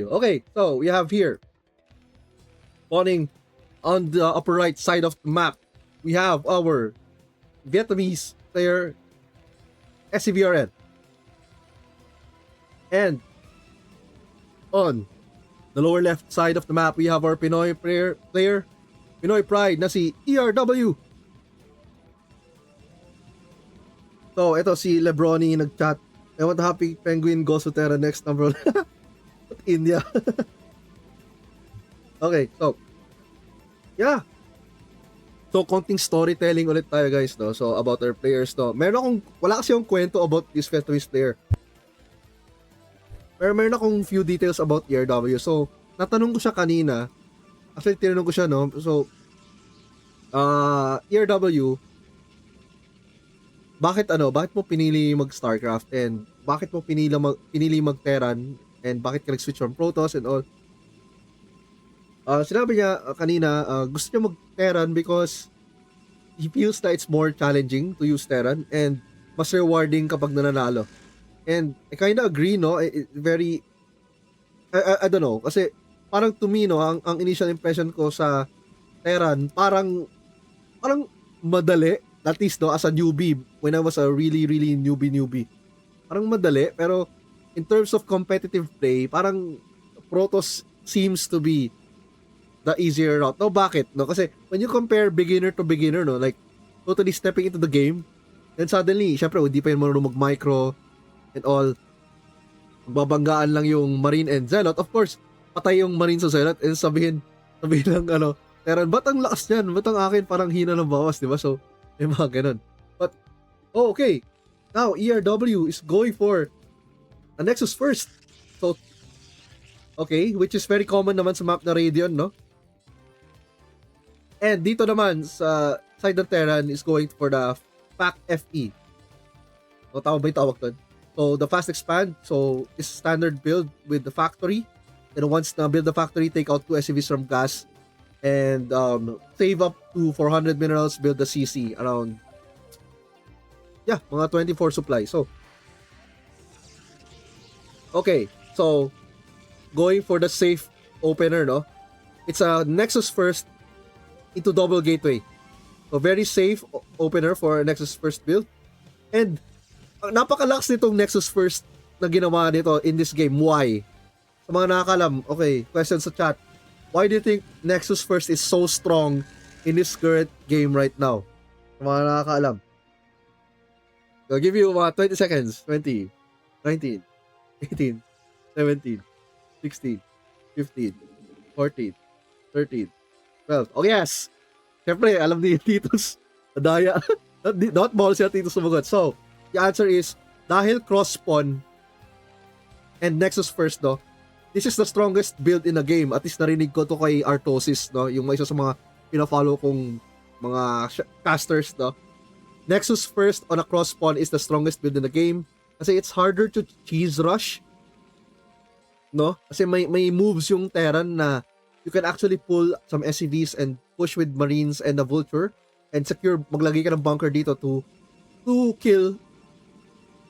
Okay, so we have here, spawning on the upper right side of the map, we have our Vietnamese player, SCVRN. And on the lower left side of the map, we have our Pinoy player Pinoy Pride na si ERW. So, ito si Lebroni nag-chat. I want Happy Penguin goes to Terra next number. India. Okay, so yeah. So, konting storytelling ulit tayo guys, no? So, about our players, no? Wala kasi yung kwento about this Vietnamese player. Pero meron akong few details about ERW. So, natanong ko siya kanina. Actually, tinanong ko siya, no? So, ERW, bakit mo pinili mag-StarCraft and bakit mo pinili mag-Terran and bakit ka nag-switch from Protoss and all? Sinabi niya kanina, gusto niya mag-Terran because he feels that it's more challenging to use Terran and mas rewarding kapag nananalo. And I kinda agree, no? I don't know, kasi parang to me, no, ang initial impression ko sa Terran, parang madali, at least, no, as a newbie, when I was a really newbie. Parang madali, pero in terms of competitive play, parang Protoss seems to be the easier route. No, bakit? No, kasi when you compare beginner to beginner, no, like totally stepping into the game, then suddenly, syempre, hindi pa yun marunong mag-micro and all, babanggaan lang yung Marine and Zealot. Of course, patay yung Marine sa Zealot and sabihin lang, Terran, ba't ang lakas niyan? Ba't ang akin parang hina ng bawas, di ba? So, may mga ganun. But, okay. Now, ERW is going for a Nexus first. So, okay, which is very common naman sa map na Radion, no? And dito naman, sa side ng Terran is going for the FAC FE. O, tama ba yung tawag doon? So, the fast expand, so, is standard build with the factory. And once na build the factory, take out 2 SCVs from gas and save up to 400 minerals, build the CC around, yeah, mga 24 supply. So, okay, so, going for the safe opener, no? It's a Nexus first into double gateway. So, very safe opener for Nexus first build. And, napakalakas nitong Nexus first na ginawa nito in this game. Why? Sa mga nakakalam, okay, question sa chat. Why do you think Nexus first is so strong in this current game right now? Sa mga nakakaalam. I'll give you mga 20 seconds. 20, 19, 18, 17, 16, 15, 14, 13, 12. Oh yes! Siyempre, alam ni Titus. Daya. Not ball siya Titus sumagot. So, the answer is, dahil cross-spawn and Nexus first, no? This is the strongest build in the game. At least narinig ko to kay Artosis, no? Yung isa sa mga pina-follow kong mga casters, no? Nexus first on a cross-spawn is the strongest build in the game. Kasi it's harder to cheese rush, no? Kasi may moves yung Terran na you can actually pull some SCVs and push with Marines and the Vulture and secure, maglagay ka ng bunker dito to kill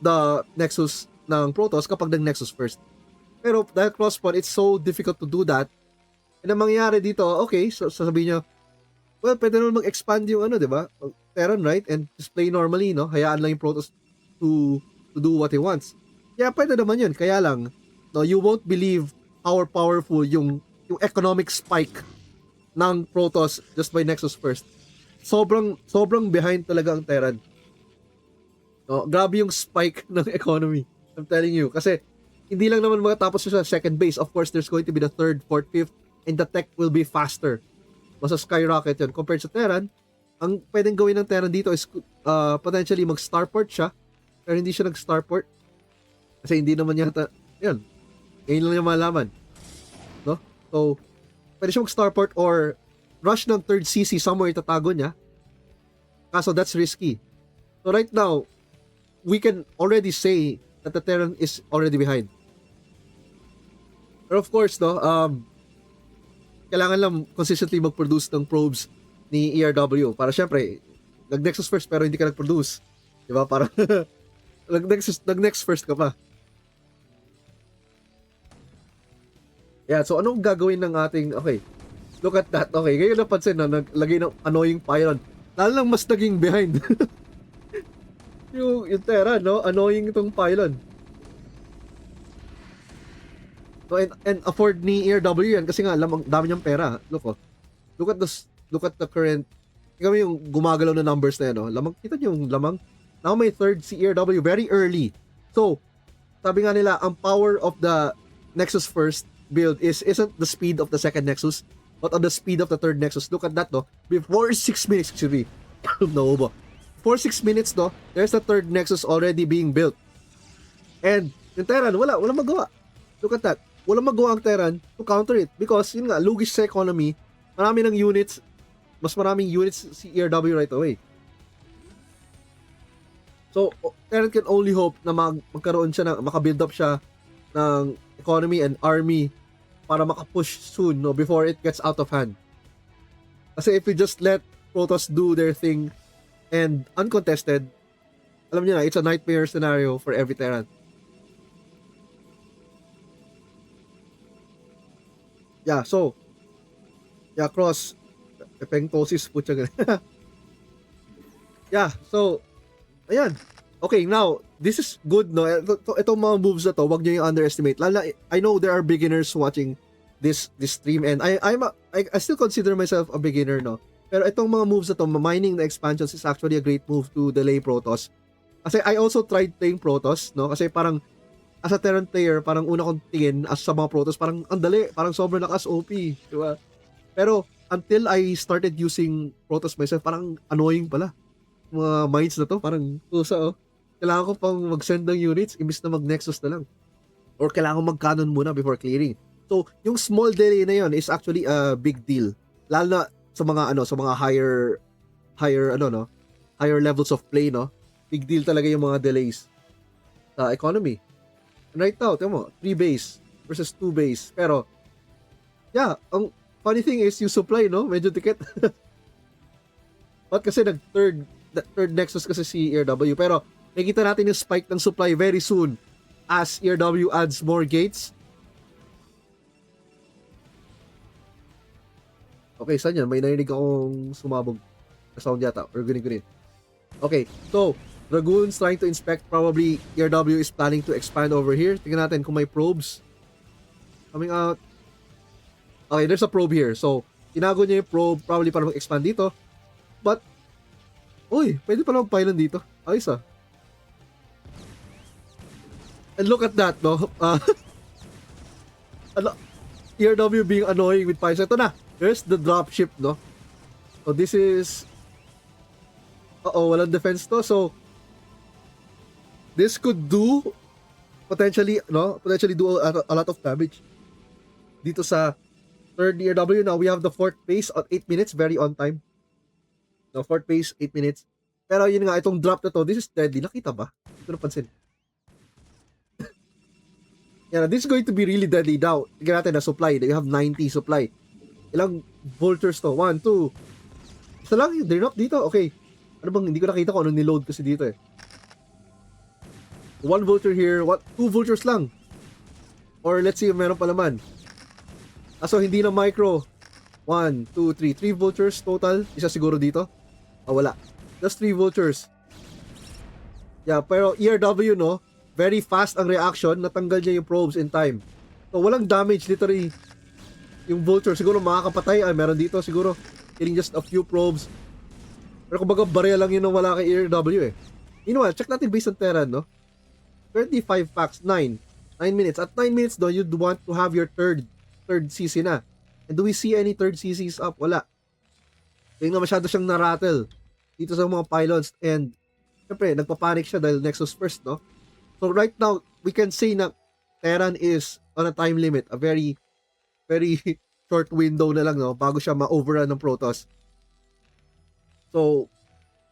the Nexus ng Protoss kapag nag-Nexus first. Pero dahil cross-spawn, it's so difficult to do that. And ang mangyayari dito, okay, so sasabihin nyo, well, pwede naman mag-expand yung di ba? Terran, right? And just play normally, no? Hayaan lang yung Protoss to do what he wants. Yeah, pwede naman yun. Kaya lang, no, you won't believe how powerful yung economic spike ng Protoss just by Nexus first. Sobrang behind talaga ang Terran. No, grabe yung spike ng economy. I'm telling you. Kasi, hindi lang naman makatapos sa second base. Of course, there's going to be the third, fourth, fifth, and the tech will be faster. Masa skyrocket yun. Compared sa Terran, ang pwedeng gawin ng Terran dito is potentially mag-starport siya. Pero hindi siya nag-starport. Kasi hindi naman yata, yun. Ngayon lang niya malaman. No? So, pwede siya mag-starport or rush ng third CC somewhere itatago niya. Kaso that's risky. So right now, we can already say that the Terran is already behind. Pero of course, no, kailangan lang consistently mag-produce ng probes ni ERW para syempre, nag-Nexus first pero hindi ka nag-produce. Diba? Para nag-Nexus first ka pa. Yeah, so anong gagawin ng ating, okay, look at that. Okay, ngayon napansin na naglagay ng annoying pylon. Lalo lang mas naging behind. yung Terra, no? Annoying itong pylon. So, and afford ni ERW yan kasi nga lamang dami niyang pera. Look at this, look at the current. Kami yung gumagalaw na numbers na yan, no? Lamang, kita niyo yung lamang. Now may third si ERW very early. So, sabi nga nila, ang power of the Nexus first build isn't the speed of the second Nexus, but on the speed of the third Nexus. Look at that, no? Before 6 minutes, excuse me. No, ba? For 6 minutes, no? There's the third Nexus already being built. And yung Terran, wala magawa. Look at that. Wala magawa ang Terran to counter it because yun nga, lugish sa economy, marami ng units, mas maraming units si ERW right away. So, Terran can only hope na magkaroon siya ng, makabuild up siya ng economy and army para makapush soon, no, before it gets out of hand. Kasi if we just let Protoss do their thing and uncontested, alam niyo na, it's a nightmare scenario for every Terran. Yeah, so, yeah, cross, epengtosis, putya ganun. Yeah, so, ayan. Okay, now, this is good, no? Itong mga moves na to, wag niyo yung underestimate. Lala, I know there are beginners watching this stream and I still consider myself a beginner, no? Pero itong mga moves na to, mining the expansions is actually a great move to delay Protoss. Kasi I also tried playing Protoss, no? Kasi parang as a Terran player, parang una kong tingin as sa mga Protoss, parang andali, parang sobrang lakas OP, di ba? Pero until I started using Protoss myself, parang annoying pala. Mga mines na to, parang pusa, oh. Kailangan ko pang mag-send ng units, imbis na mag-Nexus na lang. Or kailangan ko mag-cannon muna before clearing. So, yung small delay na yon is actually a big deal. Lalo na sa mga sa mga higher levels of play, no? Big deal talaga yung mga delays sa economy. And right now, tingnan mo, 3 base versus 2 base. Pero, yeah, ang funny thing is yung supply, no? Medyo tiket. But kasi third Nexus kasi si ERW. Pero, nakikita natin yung spike ng supply very soon as ERW adds more gates. Okay, saan yan? May narinig akong sumabog na sound yata. Or gunin. Okay, so, Dragoons trying to inspect. Probably ERW is planning to expand over here. Tingnan natin kung may probes coming out. Okay, there's a probe here. So, tinago niya yung probe probably para mag-expand dito. But, uy, pwede pala mag-pylon dito. Ayos ah. And look at that, no? ERW being annoying with pylons. Ito na. There's the dropship, no? So, this is... walang defense to. So, this could do potentially do a lot of damage dito sa third ERW. Now we have the fourth phase at 8 minutes, very on time. The fourth phase 8 minutes. Pero yun nga, itong drop na to, this is deadly. Nakita ba? Ito napansin. Yeah, this is going to be really deadly. Now, tignan natin na supply. They have 90 supply. Ilang vultures to? 1, 2. Isa lang, they're not dito. Okay. Ano bang, hindi ko nakita kung anong niload kasi dito eh. 1 vulture here, 2 vultures lang. Or let's see, meron pa naman. So hindi na micro. 1, 2, 3 vultures total. Isa siguro dito. Wala. Just 3 vultures. Yeah, pero ERW, no? Very fast ang reaction. Natanggal niya yung probes in time. So walang damage, literally. Yung vulture, siguro makakapatay. Meron dito siguro. Killing just a few probes. Pero kumbaga, barya lang yun nung wala kay ERW eh. Meanwhile, check natin based on Terran, no? 25 packs, 9 minutes. At 9 minutes do you'd want to have your third CC na. And do we see any third CCs up? Wala. Kaya nga masyado siyang narattle dito sa mga pylons. And, syempre, nagpapanik siya dahil Nexus first, no? So, right now, we can say na Terran is on a time limit. A very, very short window na lang, no? Bago siya ma-overrun ng Protoss. So,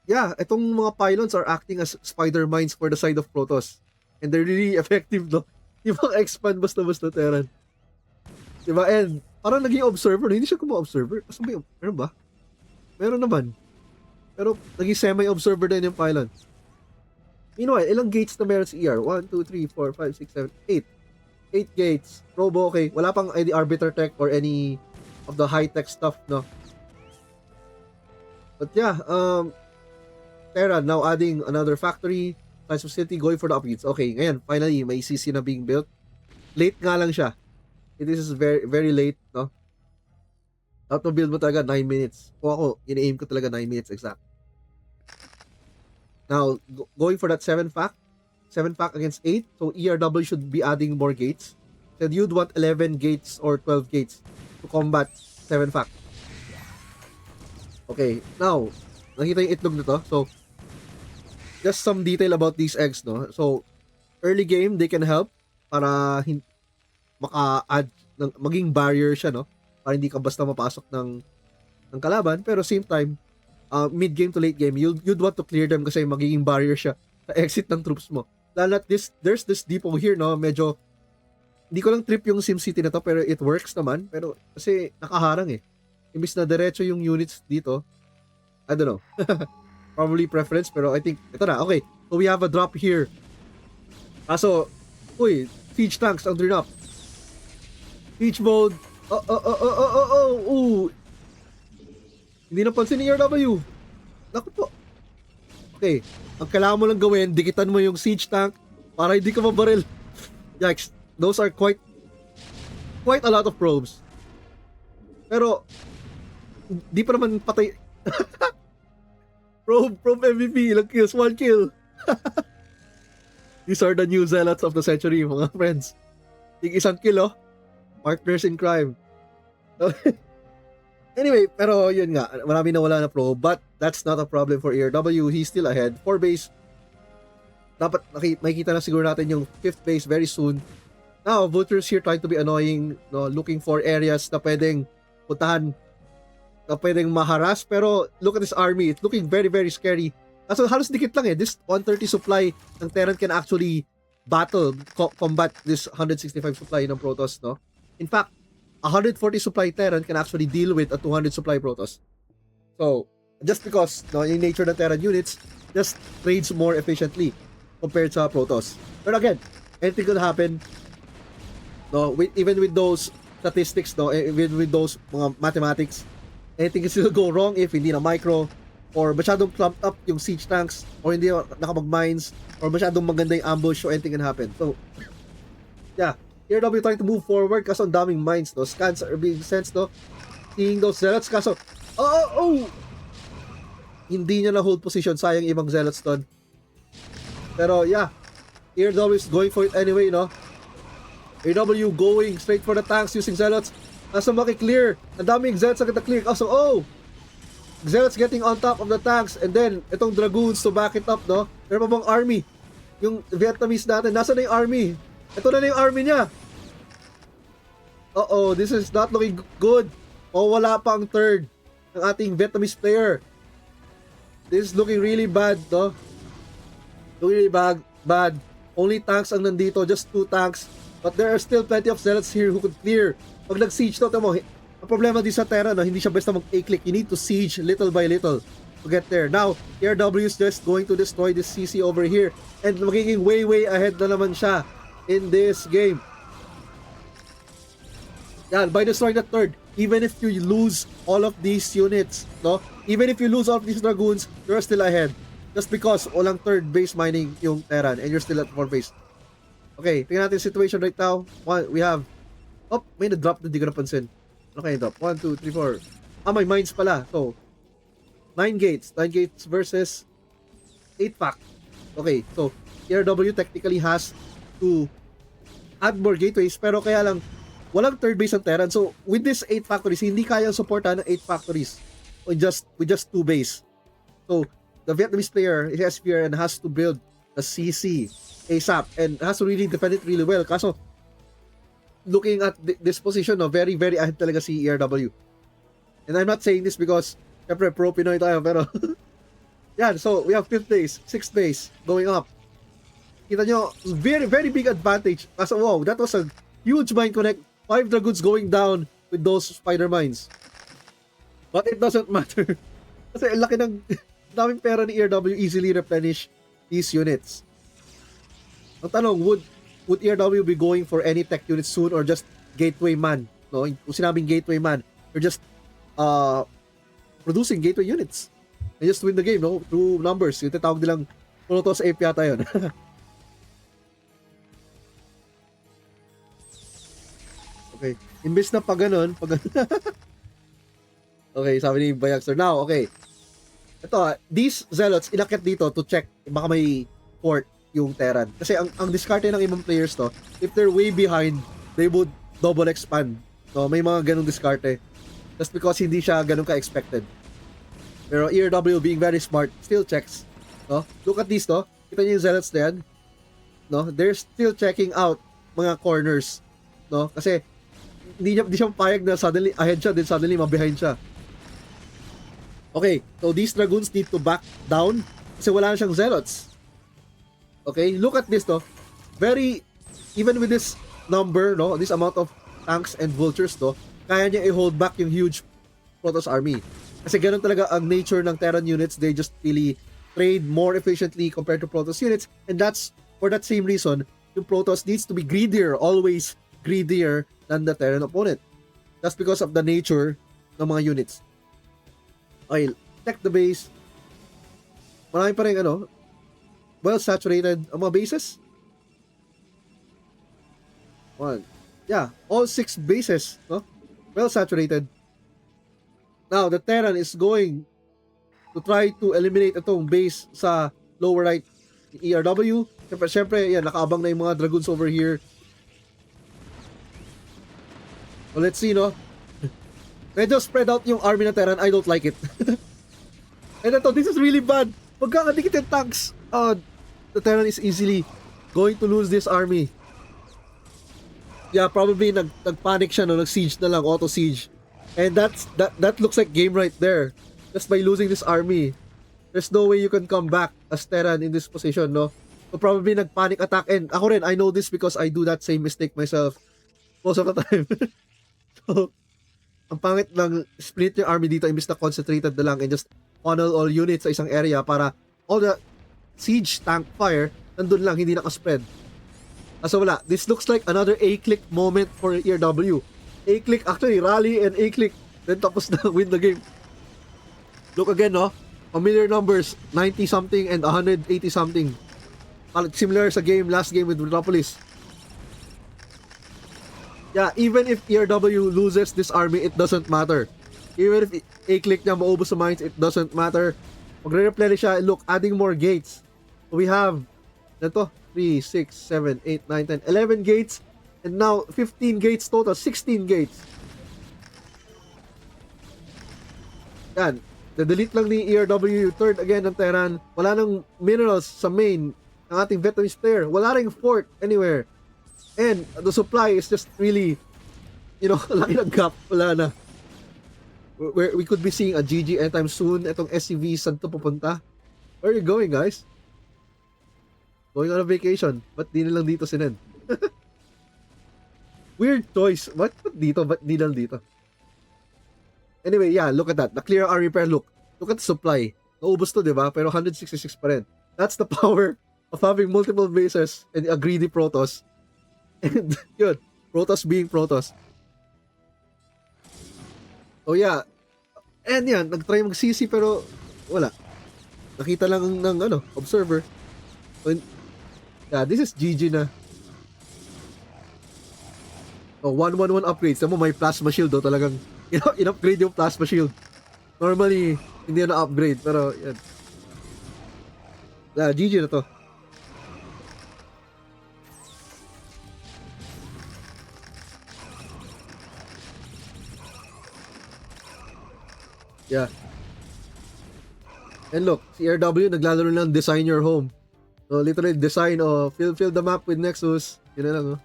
yeah, itong mga pylons are acting as spider mines for the side of Protoss. And they're really effective, no? Yung mga expand basta-basta Terran. Diba? And parang naging observer, no? Hindi siya kuma-observer. Kasi meron ba? Meron naman. Pero naging semi-observer din yung pylon. Meanwhile, ilang gates na meron si ER? 1, 2, 3, 4, 5, 6, 7, 8. 8 gates. Robo, okay. Wala pang any arbiter tech or any of the high-tech stuff, no? But yeah, Terra now adding another factory, science facility, going for the upgrades. Okay, ngayon, finally, may CC na being built. Late nga lang siya. It is very, very late, no? Out to build mo talaga 9 minutes. Kung ako, ini-aim ko talaga 9 minutes exact. Now, going for that 7 fact against 8, so ERW should be adding more gates. Said you'd want 11 gates or 12 gates to combat 7 fact. Okay, now, nakita yung itlog nito. So, just some detail about these eggs, no? So, early game, they can help para maka-add, maging barrier siya, no? Para hindi ka basta mapasok ng kalaban. Pero same time, mid-game to late game, you'd want to clear them kasi magiging barrier siya sa exit ng troops mo. Lalo at there's this depot here, no? Medyo, hindi ko lang trip yung SimCity na to, pero it works naman. Pero kasi nakaharang eh. Imbis na diretso yung units dito, I don't know. Probably preference, pero I think, ito na, okay. So we have a drop here. Kaso, uy, siege tanks ang turn up. Siege mode. Hindi napansin ni ERW. Naku po. Okay. Ang kailangan mo lang gawin, dikitan mo yung siege tank para hindi ka mabaril. Yikes. Those are quite a lot of probes. Pero, di pa naman patay. probe MVP. Ilang kills? 1 kill. These are the new zealots of the century, mga friends. Yung isang kill, oh. Partners in crime. Anyway, pero yun nga, marami na wala na pro, but that's not a problem for ERW. He's still ahead. 4 base. Dapat makikita na siguro natin yung 5th base very soon. Now, Vultures here trying to be annoying, no, looking for areas na pwedeng puntahan, na pwedeng maharas, pero look at this army. It's looking very, very scary. Kaso halos dikit lang eh. This 130 supply ng Terran can actually combat this 165 supply ng Protoss, no? In fact, 140 supply Terran can actually deal with a 200 supply Protoss. So, just because, no, yung nature ng Terran units just trades more efficiently compared sa Protoss. But again, anything could happen. No, even with those statistics, no, even with those mga mathematics, anything can still go wrong if hindi na micro, or masyadong clumped up yung siege tanks, or hindi nakapag-mines, or masyadong maganda yung ambush, so anything can happen. So, yeah, ERW trying to move forward kasi ang daming mines, no? Scans are being sensed, no? Seeing those zealots, kaso, hindi niya na hold position, sayang ibang zealots doon. Pero, yeah, ERW is going for it anyway, no? ERW going straight for the tanks using zealots. Kaso makiklear, ang daming zealots na kita-clear. Kaso, zealots getting on top of the tanks, and then, itong dragoons to back it up, no? Pero pa bang army? Yung Vietnamese natin, nasa na yung army? Ito na yung army niya. This is not looking good. Wala pa ang third ng ating Vietnamese player. This is looking really bad, no? Looking really bad. Only tanks ang nandito, just 2 tanks. But there are still plenty of zealots here who could clear. Pag nag-siege to, mo, ang problema din sa Terra, no, hindi siya basta mag-a-click. You need to siege little by little to get there. Now, ERW is just going to destroy this CC over here. And magiging way ahead na naman siya in this game. Yeah, by destroying the third, even if you lose all of these units, no? Even if you lose all of these dragoons, you're still ahead. Just because walang third base mining yung Terran and you're still at 4 base. Okay, tingnan natin yung situation right now. We have, may na-drop na di ko napansin. Ano kaya drop? 1, 2, 3, 4. May mines pala. So, 9 gates. 9 gates versus 8 pack. Okay, so, ERW technically has to add more gateways, pero kaya lang, walang third base ang Terran. So, with this 8 factories, hindi kayang supportan ng 8 factories with just 2 base. So, the Vietnamese player has fear and has to build a CC ASAP and has to really defend it really well. Kaso, looking at this position, no, very ahead talaga si ERW. And I'm not saying this because, syempre, pro Pinoy tayo, pero, yan, so, we have 5th base, 6th base, going up. Kita nyo, very big advantage. Kaso, wow, that was a huge mine connect. 5 dragoons going down with those spider mines. But it doesn't matter. Kasi laki ng daming pera ni ERW, easily replenish these units. Ang tanong, would would ERW be going for any tech units soon or just gateway man? No, kung sinabing gateway man, you're just producing gateway units. They just win the game, no? Through numbers. Yung tatawag nilang Protoss Ape yata yun. Okay. Imbes na pag ganun, okay, sabi ni Bayagster. Now, okay. Ito, these zealots, inakyat dito to check baka may port yung Terran. Kasi ang discarte ng ibang players to, if they're way behind, they would double expand. No, may mga ganung diskarte. Just because hindi siya ganun ka-expected. Pero ERW being very smart, still checks. No? Look at this, no? Kita niyo yung zealots na yan? No? They're still checking out mga corners. No? Kasi hindi siya mapayag na suddenly ahead siya, then suddenly mabehind siya. Okay, so these dragoons need to back down kasi wala na siyang zealots. Okay, look at this, no? Very, even with this number, no? This amount of tanks and vultures, no? Kaya niya i-hold back yung huge Protoss army. Kasi ganun talaga ang nature ng Terran units. They just really trade more efficiently compared to Protoss units. And that's, for that same reason, yung Protoss needs to be greedier, always greedier than the Terran opponent. That's because of the nature ng mga units. Okay, check the base. Marami pa rin, well saturated ang mga bases. One. Yeah, all 6 bases, no? Well saturated. Now, the Terran is going to try to eliminate itong base sa lower right ERW. Siyempre, yan, nakaabang na yung mga dragoons over here. Well, let's see, no? Medyo spread out yung army ng Terran. I don't like it. And ito, this is really bad. Pagkakadikit yung tanks, the Terran is easily going to lose this army. Yeah, probably nagpanic siya, no? Nag-siege na lang, auto-siege. And that looks like game right there. Just by losing this army. There's no way you can come back as Terran in this position, no? So probably nagpanic attack. And ako rin, I know this because I do that same mistake myself most of the time. So, ang pangit lang split yung army dito imbis na concentrated na lang and just funnel all units sa isang area para all the siege tank fire nandun lang, hindi nakaspread. So wala, this looks like another A-click moment for ERW. A-click, actually, rally and A-click. Then tapos na, win the game. Look again, no? Familiar numbers, 90-something and 180-something. Similar sa last game with Metropolis. Yeah, even if ERW loses this army, it doesn't matter. Even if A-click niya maubos sa mines, it doesn't matter. Magre-replenish siya, look, adding more gates. We have, ito, 3, 6, 7, 8, 9, 10, 11 gates. And now, 15 gates total, 16 gates. Yan. Na-delete lang ni ERW, third again ng Terran. Wala nang minerals sa main ng ating Vietnamese player. Wala ring fort anywhere. And the supply is just really, laki ng gap. Wala na. We could be seeing a GG anytime soon. Itong SCV, saan to pupunta? Where are you going, guys? Going on a vacation. Ba't di na lang dito sinend? Weird choice. Ba't dito? Ba't di lang dito? Anyway, yeah, look at that. The clear army pair, look. Look at the supply. Naubos to, di ba? Pero 166 pa rin. That's the power of having multiple bases and a greedy Protoss. And yun, Protoss being Protoss. Oh yeah. And yan, nag-try mag-CC pero wala. Nakita lang ng observer. So, yeah, this is GG na. Oh, 111 upgrades. Tama mo, may plasma shield do talagang in-upgrade yung plasma shield. Normally, hindi na upgrade pero yan. Yeah, GG na to. Yeah. And look, si RW naglalaro lang design your home. So literally design fill the map with Nexus. Yun na lang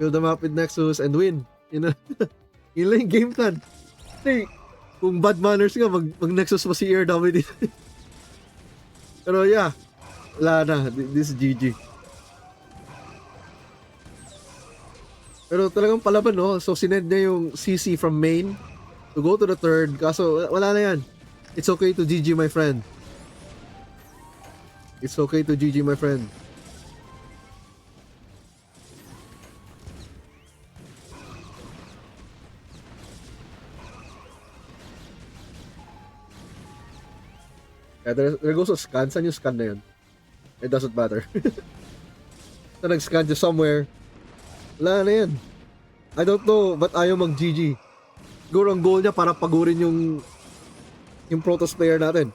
Fill the map with Nexus and win. Yun na. Yun lang yung game plan. Hey, kung bad manners nga mag Nexus pa si RW dito. Pero yeah, wala na. This is GG. Pero talagang palaban, no? So sinend niya yung CC from main to go to the third. Kaso wala na yan. It's okay to GG, my friend. It's okay to GG, my friend. Yeah, there goes a scan. Saan yung scan na yun? It doesn't matter. So, nag-scan siya somewhere. Wala na yan. I don't know, but ayaw mag-GG. Siguro ang goal niya para pagurin yung Protoss player natin.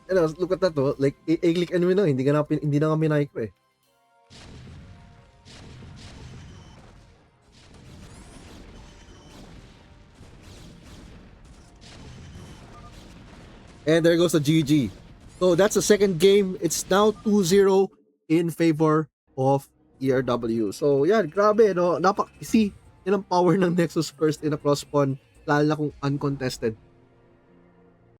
And look at that, oh. Like, i-click anyway na, hindi na nga minay ko eh. And there goes the GG. So that's the second game. It's now 2-0 in favor of ERW. So yan, grabe, no? See, yan ang power ng Nexus First in a cross spawn, lalo na kung uncontested.